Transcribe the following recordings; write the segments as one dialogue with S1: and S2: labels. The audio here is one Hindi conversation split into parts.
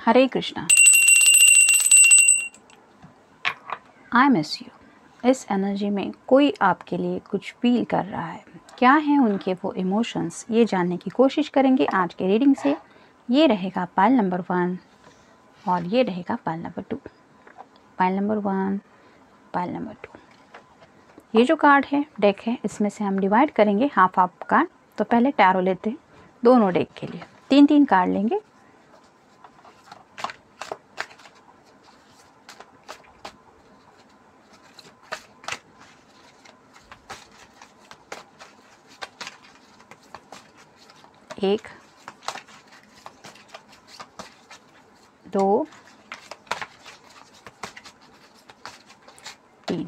S1: Hare Krishna. I miss you. इस एनर्जी में कोई आपके लिए कुछ फील कर रहा है। क्या है उनके वो इमोशंस, ये जानने की कोशिश करेंगे आज के रीडिंग से। ये रहेगा पाइल नंबर 1 और ये रहेगा pile number 2। Pile number 1, pile number 2। ये जो कार्ड है, डेक है, इसमें से हम डिवाइड करेंगे हाफ हाफ कार्ड। तो पहले टैरो लेते हैं दोनों डेक के लिए। 3-3 कार्ड लेंगे। एक, 2, 3।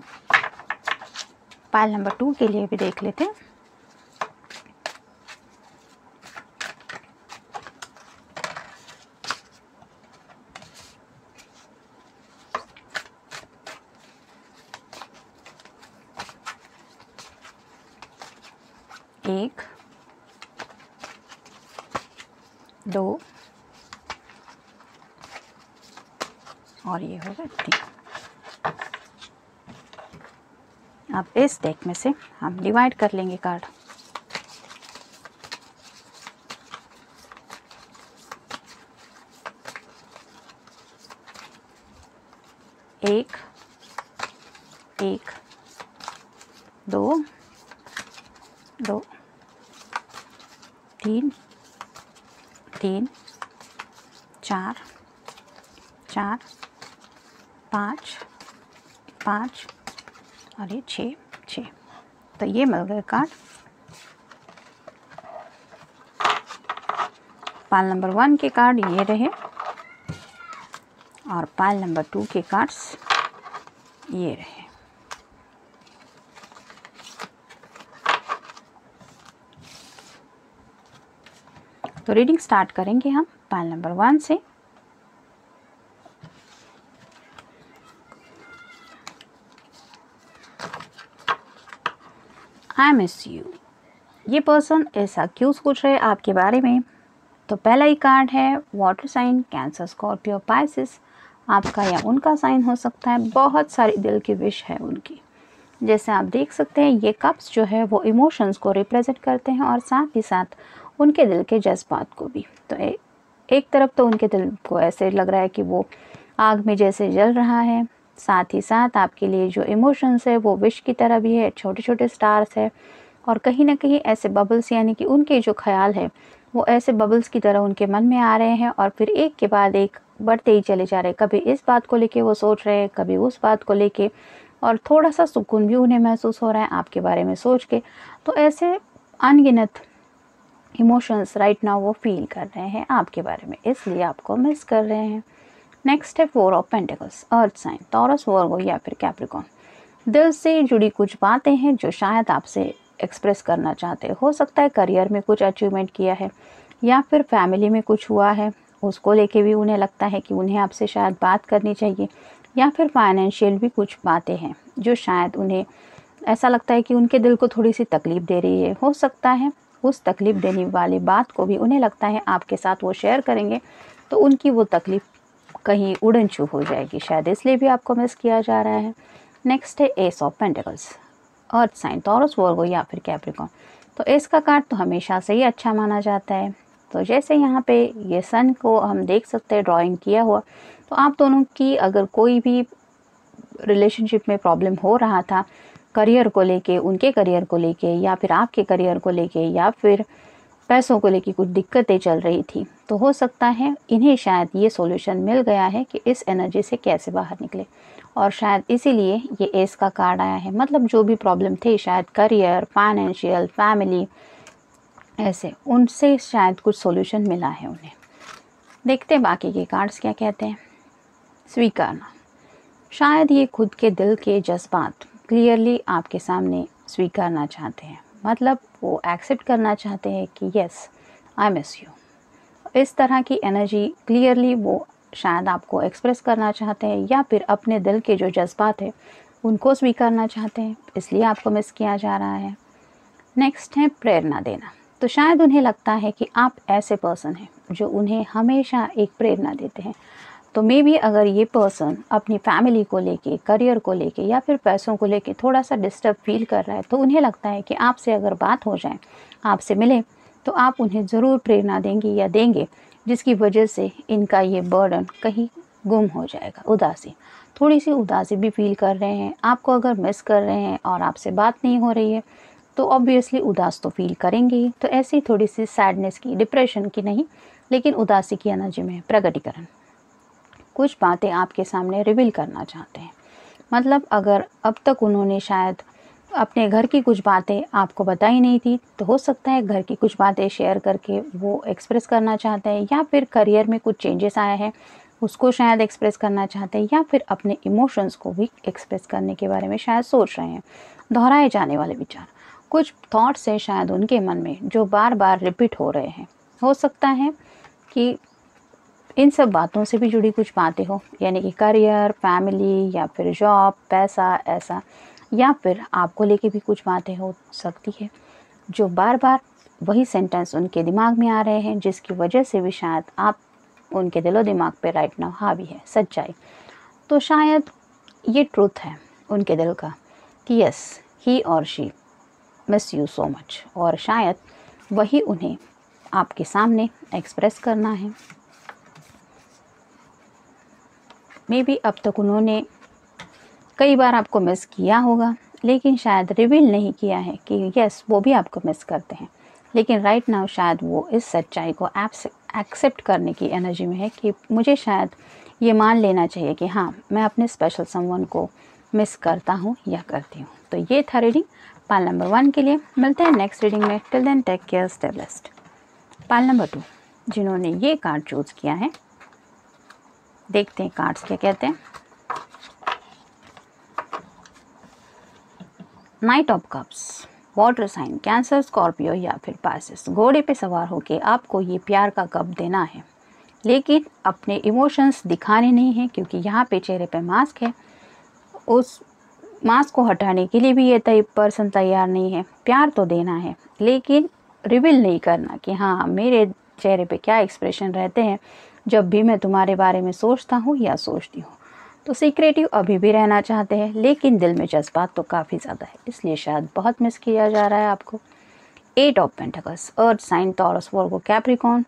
S1: पाइल नंबर 2 के लिए भी देख लेते हैं। एक, 2 और ये होगा 3। अब इस डेक में से हम डिवाइड कर लेंगे कार्ड। एक, 2, 2, 3, 4, 5 और ये 6। तो ये मिल गए कार्ड। पाइल नंबर 1 के कार्ड ये रहे और पाइल नंबर 2 के कार्ड्स ये रहे। तो रीडिंग स्टार्ट करेंगे हम पाइल नंबर 1 से। I miss you. ये पर्सन ऐसा क्यों सोच रहे हैं आपके बारे में? तो पहला ही कार्ड है water sign, Cancer, Scorpio, Pisces. आपका या उनका साइन हो सकता है। बहुत सारी दिल की विश है उनकी। जैसे आप देख सकते हैं, ये कप्स जो है वो इमोशंस को रिप्रेजेंट करते हैं और साथ ही साथ उनके दिल के जज्बात को भी। तो एक तरफ तो उनके दिल को ऐसे लग रहा है कि वो आग में जैसे जल रहा है, साथ ही साथ आपके लिए जो इमोशंस है वो विश की तरह भी है, छोटे छोटे स्टार्स है और कहीं ना कहीं ऐसे बबल्स, यानी कि उनके जो ख्याल है वो ऐसे बबल्स की तरह उनके मन में आ रहे हैं और फिर एक के बाद एक बढ़ते ही चले जा रहे हैं। कभी इस बात को लेके वो सोच रहे हैं, कभी उस बात को लेके, और थोड़ा सा सुकून भी उन्हें महसूस हो रहा है आपके बारे में सोच के। तो ऐसे अनगिनत इमोशंस राइट नाउ वो फील कर रहे हैं आपके बारे में, इसलिए आपको मिस कर रहे हैं। नेक्स्ट है 4 of pentacles, earth sign, Taurus, Virgo या फिर कैप्रिकॉर्न। दिल से जुड़ी कुछ बातें हैं जो शायद आपसे एक्सप्रेस करना चाहते हो सकता है करियर में कुछ अचीवमेंट किया है या फिर फैमिली में कुछ हुआ है, उसको लेके भी उन्हें लगता है कि उन्हें आपसे शायद बात करनी चाहिए, या फिर फाइनेंशियल भी कुछ बातें हैं जो शायद उन्हें ऐसा लगता है कि उनके दिल को थोड़ी सी तकलीफ़ दे रही है। हो सकता है उस तकलीफ़ देने वाली बात को भी उन्हें लगता है आपके साथ वो शेयर करेंगे तो उनकी वो तकलीफ़ कहीं उड़न छू हो जाएगी, शायद इसलिए भी आपको मिस किया जा रहा है। नेक्स्ट है ace of pentacles, earth sign, Taurus, Virgo या फिर कैप्रिकॉर्न। तो एस का कार्ड तो हमेशा से ही अच्छा माना जाता है। तो जैसे यहाँ पे ये सन को हम देख सकते हैं ड्राइंग किया हुआ, तो आप दोनों की अगर कोई भी रिलेशनशिप में प्रॉब्लम हो रहा था, करियर को लेके, उनके करियर को लेके या फिर आपके करियर को लेके या फिर पैसों को लेके कुछ दिक्कतें चल रही थी, तो हो सकता है इन्हें शायद ये सॉल्यूशन मिल गया है कि इस एनर्जी से कैसे बाहर निकले, और शायद इसीलिए ये एस का कार्ड आया है। मतलब जो भी प्रॉब्लम थे, शायद करियर, फाइनेंशियल, फैमिली, ऐसे उनसे शायद कुछ सॉल्यूशन मिला है उन्हें। देखते हैं बाकी के कार्ड्स क्या कहते हैं। स्वीकारना, शायद ये खुद के दिल के जज्बात क्लियरली आपके सामने स्वीकारना चाहते हैं। मतलब वो एक्सेप्ट करना चाहते हैं कि यस आई मिस यू। इस तरह की एनर्जी क्लियरली वो शायद आपको एक्सप्रेस करना चाहते हैं, या फिर अपने दिल के जो जज्बात हैं उनको स्वीकारना चाहते हैं, इसलिए आपको मिस किया जा रहा है। नेक्स्ट है प्रेरणा देना। तो शायद उन्हें लगता है कि आप ऐसे पर्सन हैं जो उन्हें हमेशा एक प्रेरणा देते हैं। तो मे बी अगर ये पर्सन अपनी फैमिली को लेके, करियर को लेके या फिर पैसों को लेके थोड़ा सा डिस्टर्ब फील कर रहा है, तो उन्हें लगता है कि आपसे अगर बात हो जाए, आपसे मिले, तो आप उन्हें ज़रूर प्रेरणा देंगी या देंगे, जिसकी वजह से इनका ये बर्डन कहीं गुम हो जाएगा। उदासी, थोड़ी सी उदासी भी फील कर रहे हैं, आपको अगर मिस कर रहे हैं और आपसे बात नहीं हो रही है तो ऑब्वियसली उदास तो फील करेंगे ही। तो ऐसी थोड़ी सी सैडनेस की, डिप्रेशन की नहीं, लेकिन उदासी की एनर्जी में प्रकटीकरण। कुछ बातें आपके सामने रिवील करना चाहते हैं। मतलब अगर अब तक उन्होंने शायद अपने घर की कुछ बातें आपको बताई नहीं थी, तो हो सकता है घर की कुछ बातें शेयर करके वो एक्सप्रेस करना चाहते हैं, या फिर करियर में कुछ चेंजेस आए हैं उसको शायद एक्सप्रेस करना चाहते हैं, या फिर अपने इमोशंस को भी एक्सप्रेस करने के बारे में शायद सोच रहे हैं। दोहराए जाने वाले विचार, कुछ थॉट्स हैं शायद उनके मन में जो बार बार रिपीट हो रहे हैं। हो सकता है कि इन सब बातों से भी जुड़ी कुछ बातें हो, यानी कि करियर, फैमिली या फिर जॉब, पैसा, ऐसा, या फिर आपको लेके भी कुछ बातें हो सकती है जो बार बार वही सेंटेंस उनके दिमाग में आ रहे हैं, जिसकी वजह से भी शायद आप उनके दिलो दिमाग पे राइट नाउ हावी है सच्चाई। तो शायद ये ट्रूथ है उनके दिल का कि यस, ही और she miss you so much, और शायद वही उन्हें आपके सामने एक्सप्रेस करना है। मे बी अब तक उन्होंने कई बार आपको मिस किया होगा, लेकिन शायद रिवील नहीं किया है कि यस, वो भी आपको मिस करते हैं। लेकिन राइट नाउ शायद वो इस सच्चाई को एक्सेप्ट करने की एनर्जी में है कि मुझे शायद ये मान लेना चाहिए कि हाँ, मैं अपने स्पेशल समवन को मिस करता हूँ या करती हूँ। तो ये था रीडिंग पाल नंबर 1 के लिए। मिलते हैं नेक्स्ट रीडिंग में। Till then take care, stay blessed. Pile number 2 जिन्होंने ये कार्ड चूज किया है, देखते हैं कार्ड्स क्या कहते हैं। Knight of cups, water sign, Cancer, Scorpio या फिर पाइसेस। घोड़े पे सवार होके आपको ये प्यार का कप देना है, लेकिन अपने इमोशंस दिखाने नहीं है, क्योंकि यहाँ पे चेहरे पे मास्क है। उस मास्क को हटाने के लिए भी ये पर्सन तैयार नहीं है। प्यार तो देना है, लेकिन रिवील नहीं करना कि हाँ, मेरे चेहरे पे क्या एक्सप्रेशन रहते हैं जब भी मैं तुम्हारे बारे में सोचता हूँ या सोचती हूँ। तो सीक्रेटिव अभी भी रहना चाहते हैं, लेकिन दिल में जज्बात तो काफ़ी ज़्यादा है, इसलिए शायद बहुत मिस किया जा रहा है आपको। 8 of pentacles, earth sign, Taurus, Virgo, Capricorn.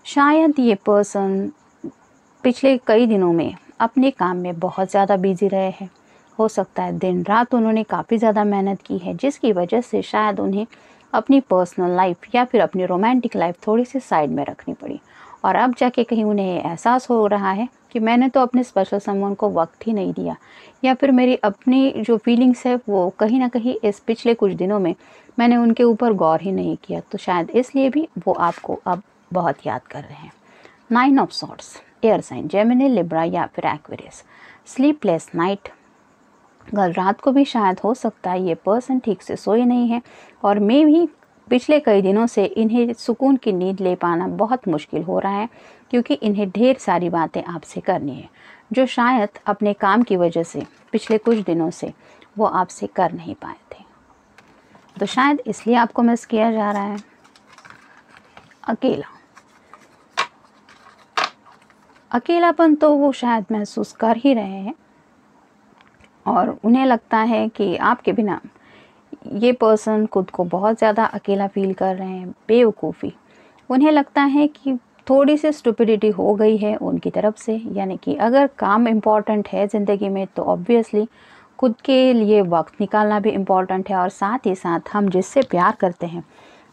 S1: शायद ये पर्सन पिछले कई दिनों में अपने काम में बहुत ज़्यादा बिजी रहे हैं। हो सकता है दिन रात उन्होंने काफ़ी ज़्यादा मेहनत की है, जिसकी वजह से शायद उन्हें अपनी पर्सनल लाइफ या फिर अपनी रोमांटिक लाइफ थोड़ी सी साइड में रखनी पड़ी, और अब जाके कहीं उन्हें एहसास हो रहा है कि मैंने तो अपने स्पेशल समवन को वक्त ही नहीं दिया, या फिर मेरी अपनी जो फीलिंग्स है वो कहीं ना कहीं इस पिछले कुछ दिनों में मैंने उनके ऊपर गौर ही नहीं किया। तो शायद इसलिए भी वो आपको अब बहुत याद कर रहे हैं। 9 of swords, air sign, Gemini, Libra या फिर एक्वेरियस। स्लीपलेस नाइट, कल रात को भी शायद हो सकता है ये पर्सन ठीक से सोए नहीं है, और मे भी पिछले कई दिनों से इन्हें सुकून की नींद ले पाना बहुत मुश्किल हो रहा है, क्योंकि इन्हें ढेर सारी बातें आपसे करनी है, जो शायद अपने काम की वजह से पिछले कुछ दिनों से वो आपसे कर नहीं पाए थे। तो शायद इसलिए आपको मिस किया जा रहा है। अकेलापन तो वो शायद महसूस कर ही रहे हैं, और उन्हें लगता है कि आपके बिना ये पर्सन खुद को बहुत ज़्यादा अकेला फील कर रहे हैं। बेवकूफ़ी, उन्हें लगता है कि थोड़ी सी स्टुपिडिटी हो गई है उनकी तरफ से, यानी कि अगर काम इम्पॉर्टेंट है ज़िंदगी में तो ऑब्वियसली खुद के लिए वक्त निकालना भी इम्पॉर्टेंट है, और साथ ही साथ हम जिससे प्यार करते हैं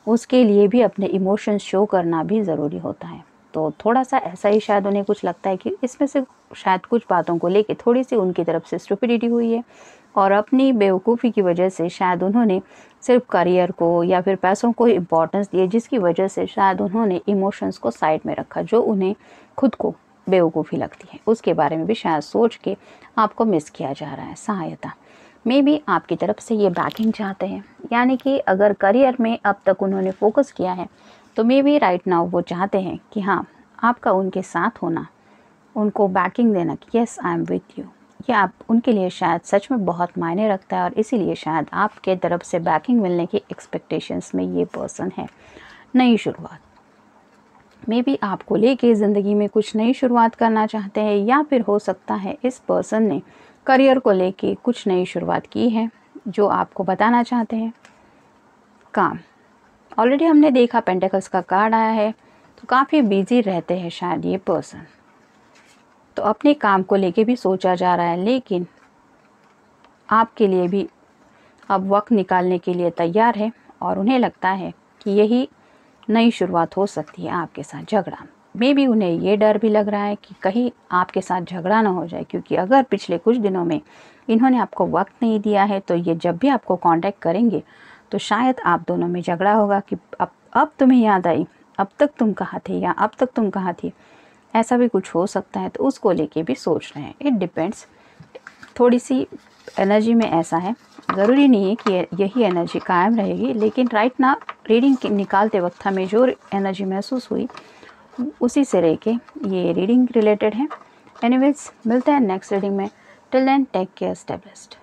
S1: उसके लिए भी अपने इमोशंस शो करना भी ज़रूरी होता है। तो थोड़ा सा ऐसा ही शायद उन्हें कुछ लगता है कि इसमें से शायद कुछ बातों को लेके थोड़ी सी उनकी तरफ से स्टुपिडिटी हुई है, और अपनी बेवकूफ़ी की वजह से शायद उन्होंने सिर्फ करियर को या फिर पैसों को इम्पोर्टेंस दिए, जिसकी वजह से शायद उन्होंने इमोशंस को साइड में रखा, जो उन्हें खुद को बेवकूफ़ी लगती है। उसके बारे में भी शायद सोच के आपको मिस किया जा रहा है। सहायता, मे बी आपकी तरफ से ये बैकिंग चाहते हैं, यानी कि अगर करियर में अब तक उन्होंने फोकस किया है तो मे बी राइट नाउ वो चाहते हैं कि हाँ, आपका उनके साथ होना, उनको बैकिंग देना कि yes, I am with you, ये आप उनके लिए शायद सच में बहुत मायने रखता है, और इसीलिए शायद आपके तरफ से बैकिंग मिलने की एक्सपेक्टेशंस में ये पर्सन है। नई शुरुआत। मे बी आपको लेके ज़िंदगी में कुछ नई शुरुआत करना चाहते हैं, या फिर हो सकता है इस पर्सन ने करियर को लेके कुछ नई शुरुआत की है जो आपको बताना चाहते हैं। काम, ऑलरेडी हमने देखा पेंटिकल्स का कार्ड आया है, तो काफ़ी बिजी रहते हैं शायद ये पर्सन। तो अपने काम को लेके भी सोचा जा रहा है, लेकिन आपके लिए भी अब वक्त निकालने के लिए तैयार है और उन्हें लगता है कि यही नई शुरुआत हो सकती है आपके साथ। झगड़ा, मे बी उन्हें ये डर भी लग रहा है कि कहीं आपके साथ झगड़ा ना हो जाए, क्योंकि अगर पिछले कुछ दिनों में इन्होंने आपको वक्त नहीं दिया है तो ये जब भी आपको कांटेक्ट करेंगे तो शायद आप दोनों में झगड़ा होगा कि अब तुम्हें याद आई, अब तक तुम कहाँ थे, या अब तक तुम कहाँ थी, ऐसा भी कुछ हो सकता है। तो उसको लेके भी सोच रहे हैं। इट डिपेंड्स, थोड़ी सी एनर्जी में ऐसा है, ज़रूरी नहीं है कि यही एनर्जी कायम रहेगी, लेकिन राइट ना रीडिंग निकालते वक्त हमें जो एनर्जी महसूस हुई उसी से रह के ये रीडिंग रिलेटेड है। एनीवेज, मिलते हैं नेक्स्ट रीडिंग में। Till then take care, stay blessed.